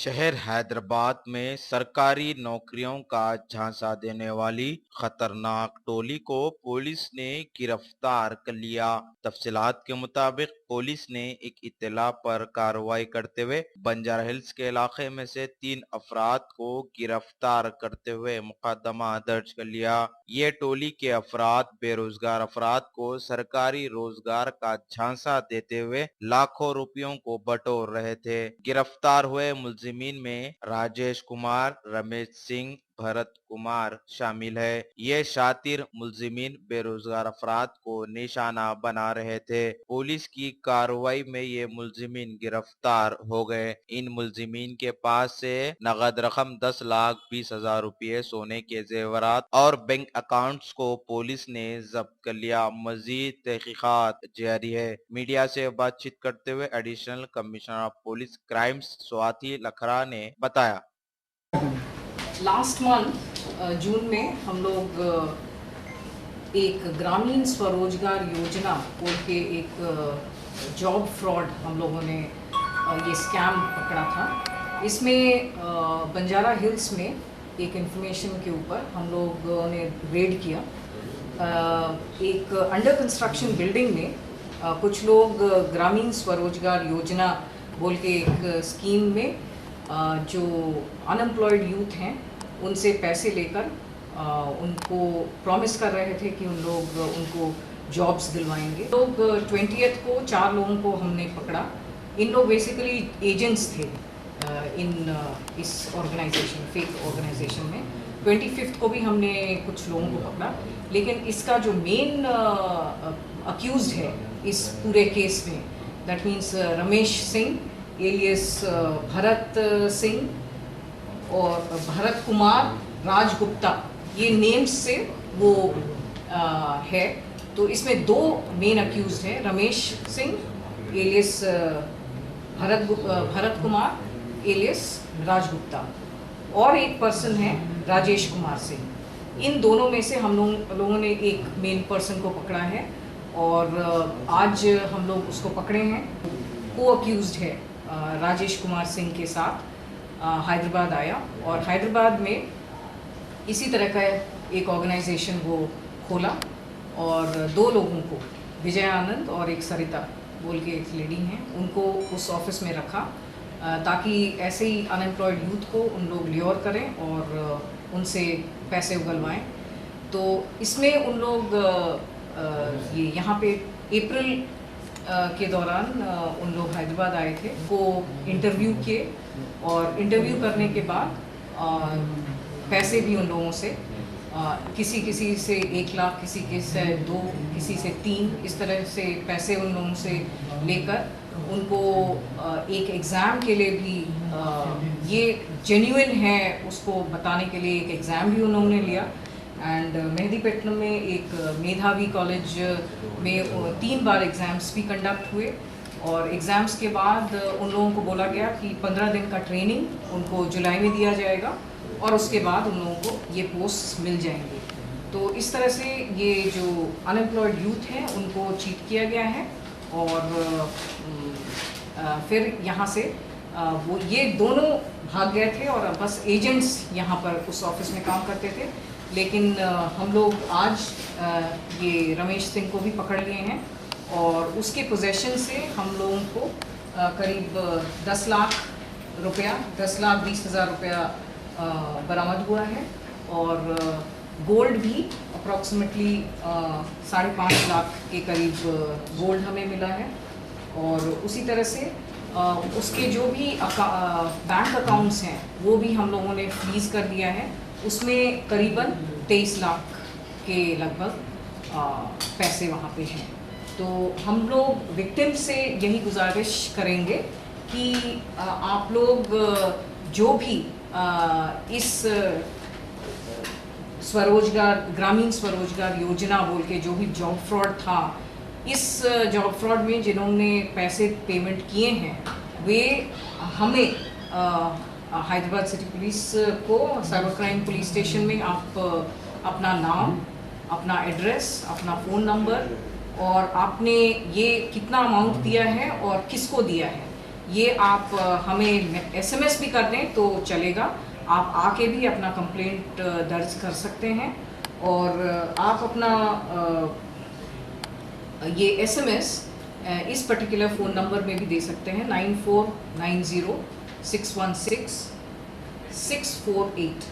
शहर हैदराबाद में सरकारी नौकरियों का झांसा देने वाली खतरनाक टोली को पुलिस ने गिरफ्तार कर लिया। तफसीलात के मुताबिक पुलिस ने एक इत्तला पर कार्रवाई करते हुए बंजारा हिल्स के इलाके में से 3 अफराद को गिरफ्तार करते हुए मुकदमा दर्ज कर लिया। ये टोली के अफराद बेरोजगार अफराद को सरकारी रोजगार का झांसा देते हुए लाखों रुपयों को बटोर रहे थे। गिरफ्तार हुए मुलजिमीन में राजेश कुमार, रमेश सिंह, भरत कुमार शामिल है। ये शातिर मुलजिमीन बेरोजगार अफराद को निशाना बना रहे थे। पुलिस की कार्रवाई में ये मुलजिमीन गिरफ्तार हो गए। इन मुलजिमीन के पास से नगद रकम 10,20,000 रुपये, सोने के जेवरात और बैंक अकाउंट्स को पुलिस ने जब्त कर लिया। मजीद तहकीकात जारी है। मीडिया से बातचीत करते हुए additional commissioner of police crimes Swati Lakhra ने बताया। लास्ट मंथ जून में हम लोग एक ग्रामीण स्वरोजगार योजना बोल के एक जॉब फ्रॉड हम लोगों ने ये स्कैम पकड़ा था। इसमें बंजारा हिल्स में एक इंफॉर्मेशन के ऊपर हम लोगों ने रेड किया। एक अंडर कंस्ट्रक्शन बिल्डिंग में कुछ लोग ग्रामीण स्वरोजगार योजना बोल के एक स्कीम में जो अनएम्प्लॉयड यूथ हैं उनसे पैसे लेकर उनको प्रॉमिस कर रहे थे कि उन लोग उनको जॉब्स दिलवाएंगे। लोग 20th को 4 लोगों को हमने पकड़ा। इन लोग बेसिकली एजेंट्स थे इस ऑर्गेनाइजेशन, फेक ऑर्गेनाइजेशन में। 25th को भी हमने कुछ लोगों को पकड़ा, लेकिन इसका जो मेन अक्यूज्ड है इस पूरे केस में, that means Ramesh Singh alias Bharat Singh और भरत कुमार राजगुप्ता, ये नेम्स से वो है। तो इसमें 2 मेन अक्यूज्ड हैं, रमेश सिंह एलियस भरत कुमार एलियस राजगुप्ता, और एक पर्सन है राजेश कुमार सिंह। इन दोनों में से हम लोगों ने एक मेन पर्सन को पकड़ा है और आज हम लोग उसको पकड़े हैं। को अक्यूज्ड है राजेश कुमार सिंह के साथ हैदराबाद आया और हैदराबाद में इसी तरह का एक ऑर्गेनाइजेशन वो खोला और 2 लोगों को, विजय आनंद और एक सरिता बोल के एक लेडी हैं, उनको उस ऑफिस में रखा ताकि ऐसे ही अनएम्प्लॉयड यूथ को उन लोग ल्योर करें और उनसे पैसे उगलवाएं। तो इसमें उन लोग ये यहाँ पे अप्रैल के दौरान उन लोग हैदराबाद आए थे, वो इंटरव्यू किए और इंटरव्यू करने के बाद पैसे भी उन लोगों से किसी से 1 लाख, किसी के से 2, किसी से 3, इस तरह से पैसे उन लोगों से लेकर उनको एक एग्ज़ाम के लिए भी ये जेन्युइन है उसको बताने के लिए एक एग्ज़ाम भी उन्होंने लिया। एंड मेहदीपट्टनम में एक मेधावी कॉलेज में 3 बार एग्ज़ाम्स भी कंडक्ट हुए और एग्ज़ाम्स के बाद उन लोगों को बोला गया कि 15 दिन का ट्रेनिंग उनको जुलाई में दिया जाएगा और उसके बाद उन लोगों को ये पोस्ट मिल जाएंगे। तो इस तरह से ये जो अनएम्प्लॉयड यूथ हैं उनको चीट किया गया है और फिर यहाँ से वो ये दोनों भाग गए थे और बस एजेंट्स यहाँ पर उस ऑफिस में काम करते थे। लेकिन हम लोग आज ये रमेश सिंह को भी पकड़ लिए हैं और उसके पोजेशन से हम लोगों को करीब 10 लाख रुपया, 10,20,000 रुपया बरामद हुआ है और गोल्ड भी अप्रॉक्सीमेटली 5.5 लाख के करीब गोल्ड हमें मिला है। और उसी तरह से उसके जो भी बैंक अकाउंट्स हैं वो भी हम लोगों ने फ्रीज़ कर दिया है। उसमें करीबन 23 लाख के लगभग पैसे वहाँ पे हैं। तो हम लोग विक्टिम से यही गुजारिश करेंगे कि आप लोग जो भी इस स्वरोजगार, ग्रामीण स्वरोजगार योजना बोल के जो भी जॉब फ्रॉड था, इस जॉब फ्रॉड में जिन्होंने पैसे पेमेंट किए हैं वे हमें हैदराबाद सिटी पुलिस को साइबर क्राइम पुलिस स्टेशन में आप अपना नाम, अपना एड्रेस, अपना फ़ोन नंबर और आपने ये कितना अमाउंट दिया है और किसको दिया है, ये आप हमें SMS भी कर दें तो चलेगा। आप आके भी अपना कंप्लेंट दर्ज कर सकते हैं और आप अपना ये SMS इस पर्टिकुलर फ़ोन नंबर में भी दे सकते हैं 9490 616 648।